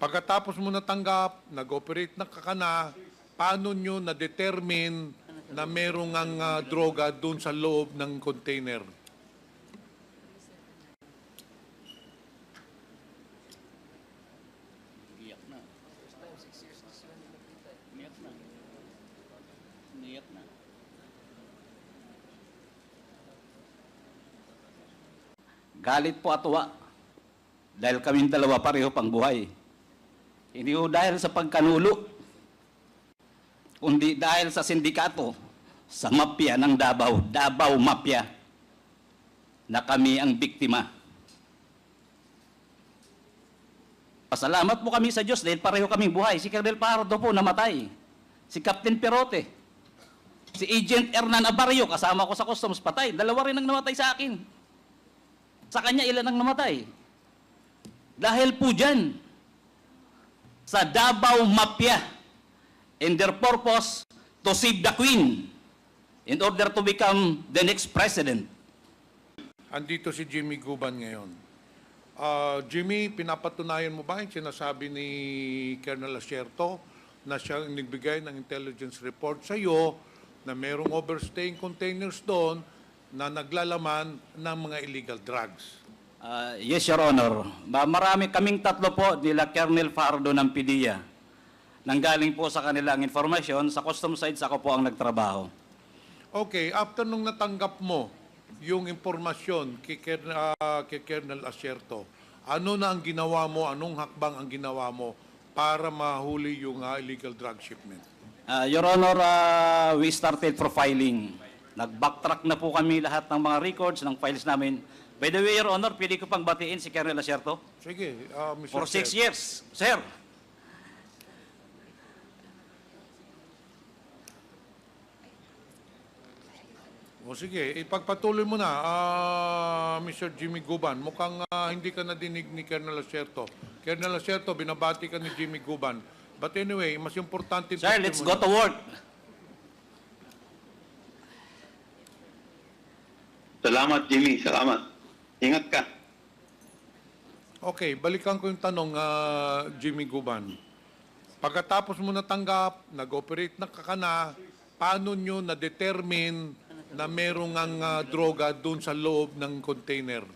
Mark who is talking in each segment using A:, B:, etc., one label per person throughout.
A: Pagkatapos mo natanggap, nag-operate na kakana, paano nyo na-determine na merong ang droga doon sa loob ng container?
B: Iyak na. Iyak na. Iyak na. Galit po at tuwa. Dahil kaming dalawa pareho pang buhay. Hindi ho dahil sa pagkanulo, kundi dahil sa sindikato, sa mafia ng Davao, Davao Mafia, na kami ang biktima. Pasalamat po kami sa Diyos dahil pareho kaming buhay. Si Colonel Pardo po namatay. Si Captain Perote. Si Agent Hernan Abarrio, kasama ko sa customs, patay. Dalawa rin ang namatay sa akin. Sa kanya, ilan ang namatay? Dahil po dyan, sa Davao Mafia, and their purpose to save the Queen in order to become the next president.
A: Andito si Jimmy Guban ngayon. Jimmy, pinapatunayan mo ba yung sinasabi ni Colonel Asierto na siya ang nagbigay ng intelligence report sa iyo na merong overstaying containers doon na naglalaman ng mga illegal drugs?
B: Yes, Your Honor. Marami kaming tatlo po nila Colonel Fardo ng PDEA. Nanggaling po sa kanilang informasyon, sa custom side, ako po ang nagtrabaho.
A: Okay, after nung natanggap mo yung impormasyon kay Colonel Asierto, ano na ang ginawa mo, anong hakbang ang ginawa mo para mahuli yung illegal drug shipment?
B: Your Honor, we started profiling. Nag-backtrack na po kami lahat ng mga records, ng files namin. By the way, Your Honor, pwede ko pang batiin si Colonel Asierto?
A: Sige, Mr.
B: For 6
A: Chair.
B: years, sir.
A: O sige, ipagpatuloy mo na, Mr. Jimmy Guban. Mukhang hindi ka nadinig ni Colonel Asierto. Colonel Asierto, binabati ka ni Jimmy Guban. But anyway, mas importante...
B: Sir, let's go to work.
C: Salamat, Jimmy. Salamat. Ingat ka.
A: Okay, balikan ko yung tanong, Jimmy Guban. Pagkatapos mo natanggap, nag-operate na kakana, paano nyo na-determine na merong ang droga doon sa loob ng container?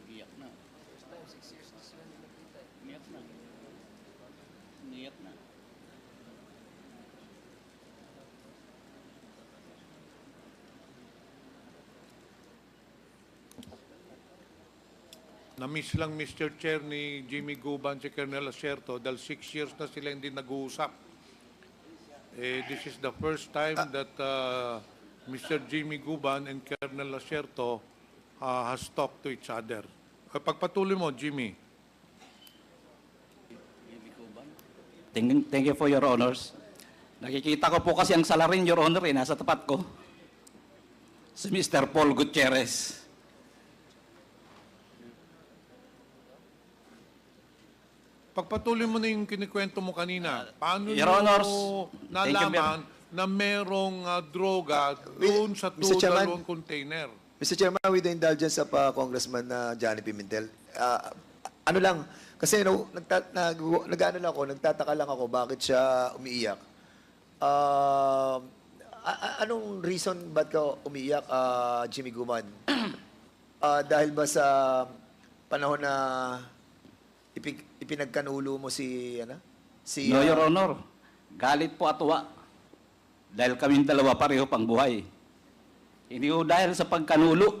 B: Iyak na. Iyak na. Iyak na.
A: Na-miss lang, Mr. Chair, ni Jimmy Guban si Colonel Asierto dahil 6 years na sila hindi nag-uusap. This is the first time that Mr. Jimmy Guban and Colonel Asierto has talked to each other. Pagpatuloy mo, Jimmy.
B: Thank you for your honors. Nakikita ko po kasi ang salarin, Your Honor, nasa tapat ko. Si Mr. Paul Gutierrez.
A: Pagpatuloy mo na yung kinikwento mo kanina. Paano
B: Your Honors,
A: mo
B: thank you
A: nalaman na merong droga doon sa
D: Mr. Chairman.
A: dalawang container?
D: Mr. Chairman, with the indulgence of Congressman Johnny Pimentel, ano lang, kasi nag-ano lang ako, nagtataka lang ako bakit siya umiiyak. Anong reason ba't ka umiiyak, Jimmy Guman? Dahil ba sa panahon na ipinagkanulo mo si
B: No, Your Honor. Galit po at tuwa. Dahil kaming dalawa pareho pang buhay. Hindi ho dahil sa pagkanulo,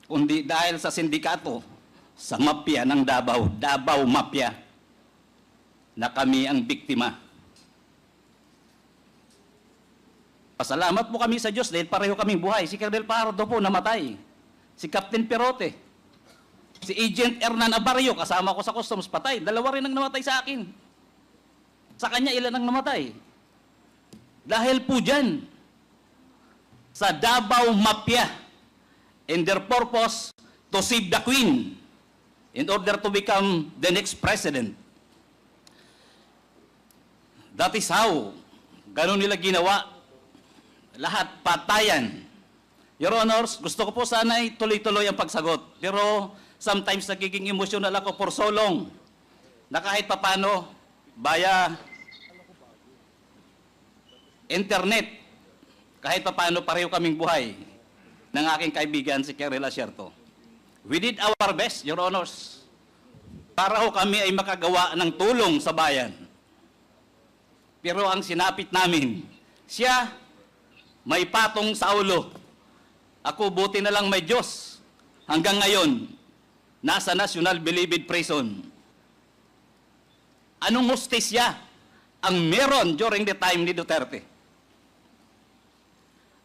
B: kundi dahil sa sindikato, sa mafia ng Davao, Davao Mafia, na kami ang biktima. Pasalamat po kami sa Diyos dahil pareho kaming buhay. Si Colonel Pardo po namatay. Si Captain Perote. Si Agent Hernan Abarrio, kasama ko sa customs, patay. Dalawa rin ang namatay sa akin. Sa kanya, ilan ang namatay? Dahil po dyan, sa Davao Mafia, and their purpose to save the Queen in order to become the next president. That is how, ganun nila ginawa. Lahat patayan. Your Honors, gusto ko po sana ay tuloy-tuloy ang pagsagot. Pero sometimes nagiging emotional ako for so long na kahit papano, via internet, kahit papano pareho kaming buhay ng aking kaibigan si Kerry Lacierto. We did our best, Your Honors, para ho kami ay makagawa ng tulong sa bayan. Pero ang sinapit namin, siya may patong sa ulo. Ako buti na lang may Diyos. Hanggang ngayon, nasa National Bilibid Prison. Anong hustisya ang meron during the time ni Duterte?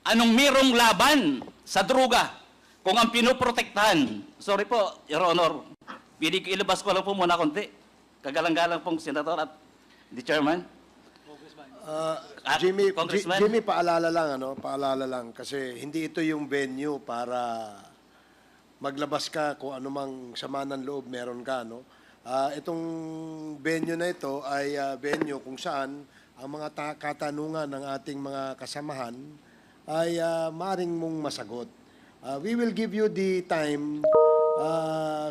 B: Anong merong laban sa droga kung ang pinoprotektahan? Sorry po, Your Honor. Pili ko ilabas ko lang po muna konti. Kagalang-galang pong Senator at the Chairman. Congressman?
E: Jimmy, paalala lang, paalala lang. Kasi hindi ito yung venue para maglabas ka kung anumang sama ng loob meron ka, itong venue na ito ay venue kung saan ang mga katanungan ng ating mga kasamahan ay maaring mong masagot. We will give you the time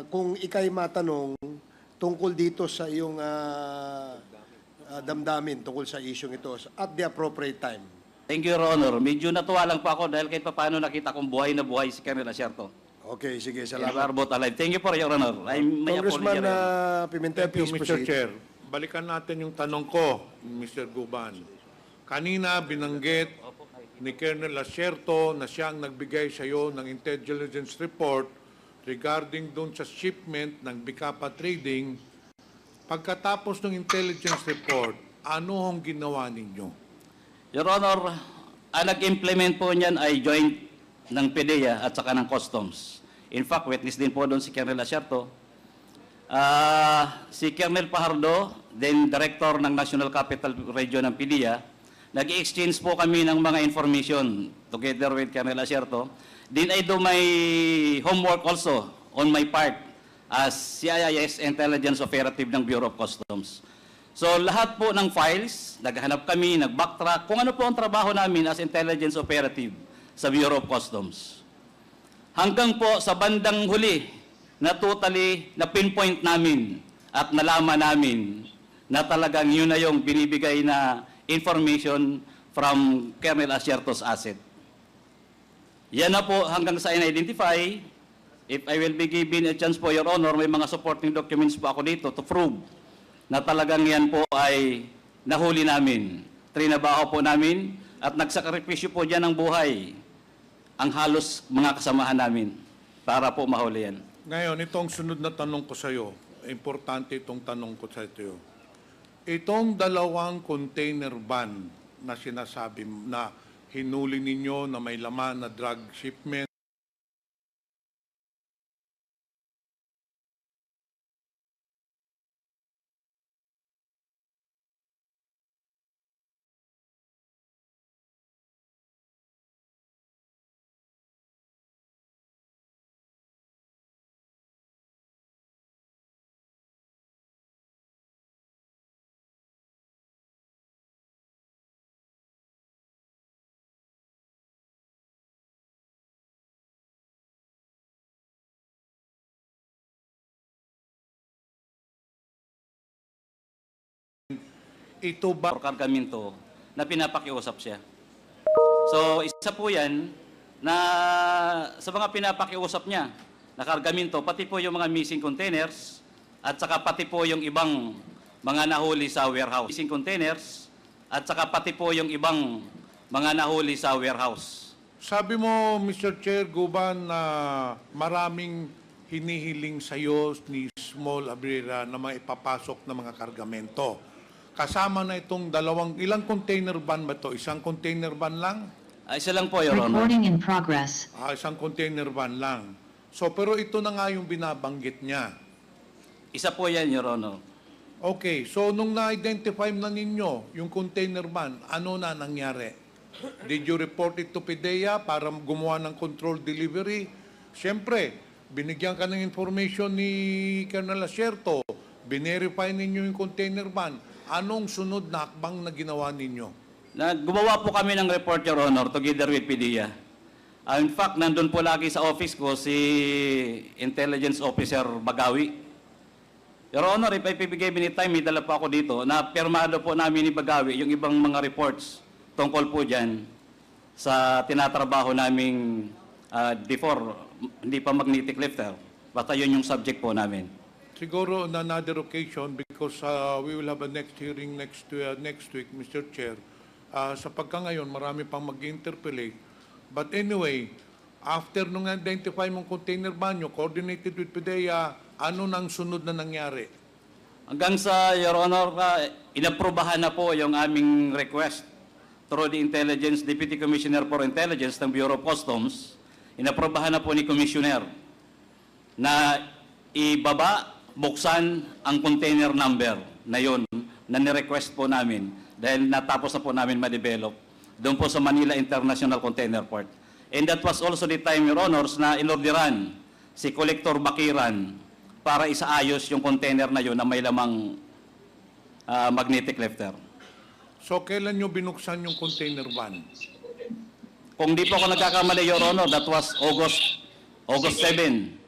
E: kung ikay matanong tungkol dito sa iyong damdamin tungkol sa isyong ito at the appropriate time.
B: Thank you, Your Honor. Medyo natuwa lang po ako dahil kahit paano nakita kong buhay na buhay si Kerry Lacierto.
E: Okay, sige,
B: We are
E: salamat.
B: both alive. Thank you for Your Honor. I may
E: Congressman
B: apologize.
E: Pimentel,
A: Thank you,
E: please
A: Mr.
E: proceed.
A: Chair. Balikan natin yung tanong ko, Mr. Guban. Kanina binanggit ni Colonel Lacierto na siya ang nagbigay sa iyo ng intelligence report regarding doon sa shipment ng Bicapa Trading. Pagkatapos ng intelligence report, ano hong ginawa ninyo?
B: Your Honor, ang nag-implement po niyan ay joint ng PDEA at saka ng Customs. In fact, witness din po doon si Colonel Lacierto. Si Colonel Pajardo, then Director ng National Capital Region ng PDEA, nag-exchange po kami ng mga information together with Colonel Lacierto. Then I do my homework also on my part as CIS Intelligence Operative ng Bureau of Customs. So lahat po ng files, naghanap kami, nag-backtrack, kung ano po ang trabaho namin as Intelligence Operative sa Bureau of Customs. Hanggang po sa bandang huli na totally na pinpoint namin at nalaman namin na talagang yun na yung binibigay na information from Colonel Lacierto's asset. Yan na po hanggang sa in-identify. If I will be given a chance po, Your Honor, may mga supporting documents po ako dito to prove na talagang yan po ay nahuli namin. Trinabaho po namin at nagsakripisyo po dyan ng buhay ang halos mga kasamahan namin para po mahuli yan.
A: Ngayon, itong sunod na tanong ko sa iyo, importante itong tanong ko sa iyo. Itong dalawang container van na sinasabi na hinuli ninyo na may laman na drug shipment, ito ba
B: For Cargamento na pinapakiusap siya. So, isa po yan na sa mga pinapakiusap niya na Cargamento, pati po yung mga missing containers at saka pati po yung ibang mga nahuli sa warehouse. Missing containers at saka pati po yung ibang mga nahuli sa warehouse.
A: Sabi mo, Mr. Chair, Guban, na maraming hinihiling sa iyo ni Small Abrera na maipapasok na mga kargamento. Kasama na itong ilang container van ba ito? Isang container van lang?
B: Isa lang po, Your Honor.
F: Recording in progress.
A: Isang container van lang. So, pero ito na nga yung binabanggit niya.
B: Isa po yan, Your Honor.
A: Okay, so nung na-identify na ninyo yung container van, ano na nangyari? Did you report it to PDEA para gumawa ng control delivery? Siyempre, binigyan ka ng information ni Colonel Lacierto, binerify ninyo yung container van. Anong sunod na hakbang na ginawa ninyo?
B: Gumawa po kami ng report, Your Honor, together with PDEA. In fact, nandun po lagi sa office ko si Intelligence Officer Bagawi. Your Honor, if I be given time, may dala po ako dito na pirmado po namin ni Bagawi yung ibang mga reports tungkol po dyan sa tinatrabaho naming before, hindi pa magnetic lifter. Basta yun yung subject po namin.
A: Siguro on another occasion because we will have a next hearing next week, Mr. Chair. Sa pagka-ngayon, marami pang mag-interpolate. But anyway, after nung identify mong container banyo, coordinated with PDEA, ano nang sunod na nangyari?
B: Hanggang sa, Your Honor, inaprobahan na po yung aming request through the Deputy Commissioner for Intelligence ng Bureau of Customs. Inaprobahan na po ni Commissioner na buksan ang container number na yun na ni-request po namin dahil natapos na po namin ma-develop doon po sa Manila International Container Port. And that was also the time, Your Honors, na inorderan si Collector Bakiran para isaayos yung container na yun na may lamang magnetic lifter.
A: So, kailan nyo binuksan yung container van?
B: Kung di po ako nagkakamali, Your Honor, that was August 7,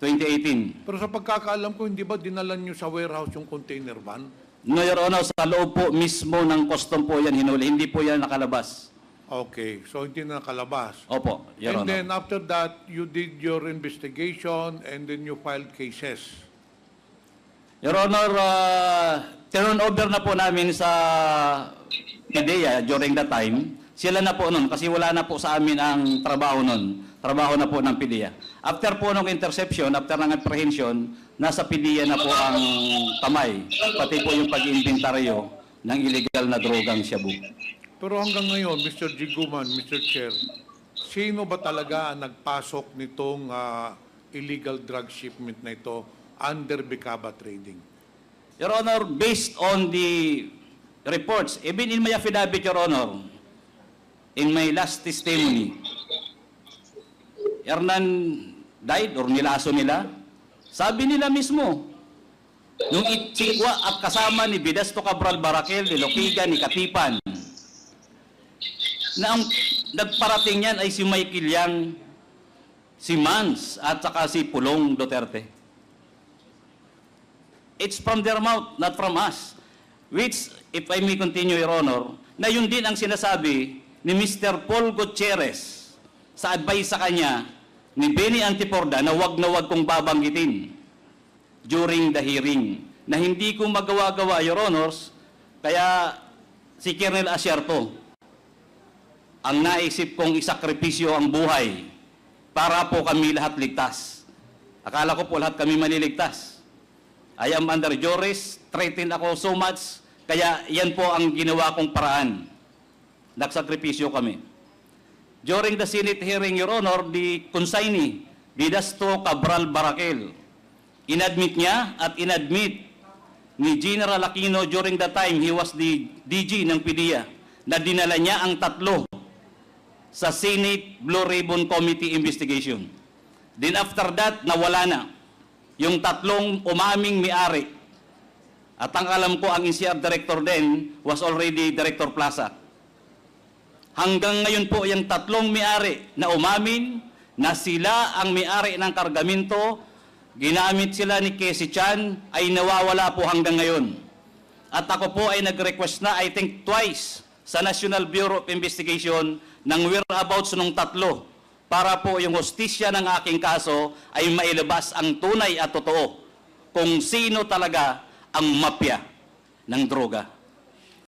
B: 2018.
A: Pero sa pagkakaalam ko, hindi ba dinalan nyo sa warehouse yung container van?
B: No, Your Honor, sa loob po mismo ng custom po yan hinuli. Hindi po yan nakalabas.
A: Okay, so hindi na nakalabas.
B: Opo, Your
A: And
B: Honor.
A: then after that, you did your investigation and then you filed cases.
B: Your Honor, turn over na po namin sa PDEA during that time. Sila na po nun, kasi wala na po sa amin ang trabaho nun. Trabaho na po ng PDEA. After po ng interception, after ng apprehension, nasa PDEA na po ang kamay, pati po yung pag-inventaryo ng illegal na drogang shabu.
A: Pero hanggang ngayon, Mr. Jiguman, Mr. Chair, sino ba talaga ang nagpasok nitong illegal drug shipment na ito under Bicaba Trading?
B: Your Honor, based on the reports, even in my affidavit, Your Honor, in my last testimony, Hernan died or nilaso nila, sabi nila mismo, nung itsikwa at kasama ni Bidasto Cabral Barakel, ni Loquiga, ni Katipan, na ang nagparating yan ay si Michael Yang, si Mans, at saka si Pulong Duterte. It's from their mouth, not from us. Which, if I may continue, Your Honor, na yun din ang sinasabi ni Mr. Paul Gutierrez sa advice sa kanya ni Benny Antiporda na wag kong babanggitin during the hearing. Na hindi ko magawa-gawa, Your Honors, kaya si Colonel Asierto ang naisip kong isakripisyo ang buhay para po kami lahat ligtas. Akala ko po lahat kami maliligtas. I am under juris, threatened ako so much, kaya yan po ang ginawa kong paraan. Nagsakripisyo kami. During the Senate hearing, Your Honor, the consignee, Bidasto Cabral Barakel, inadmit niya at inadmit ni General Aquino during the time he was the DG ng PDEA na dinala niya ang tatlo sa Senate Blue Ribbon Committee investigation. Then after that, nawala na yung tatlong umaming may-ari. At ang alam ko, ang NCR director din was already Director Plaza. Hanggang ngayon po, yung tatlong may-ari na umamin na sila ang may-ari ng kargamento, ginamit sila ni Casey Chan, ay nawawala po hanggang ngayon. At ako po ay nag-request na, I think twice, sa National Bureau of Investigation ng whereabouts ng tatlo para po yung hustisya ng aking kaso ay mailabas ang tunay at totoo kung sino talaga ang mafia ng droga.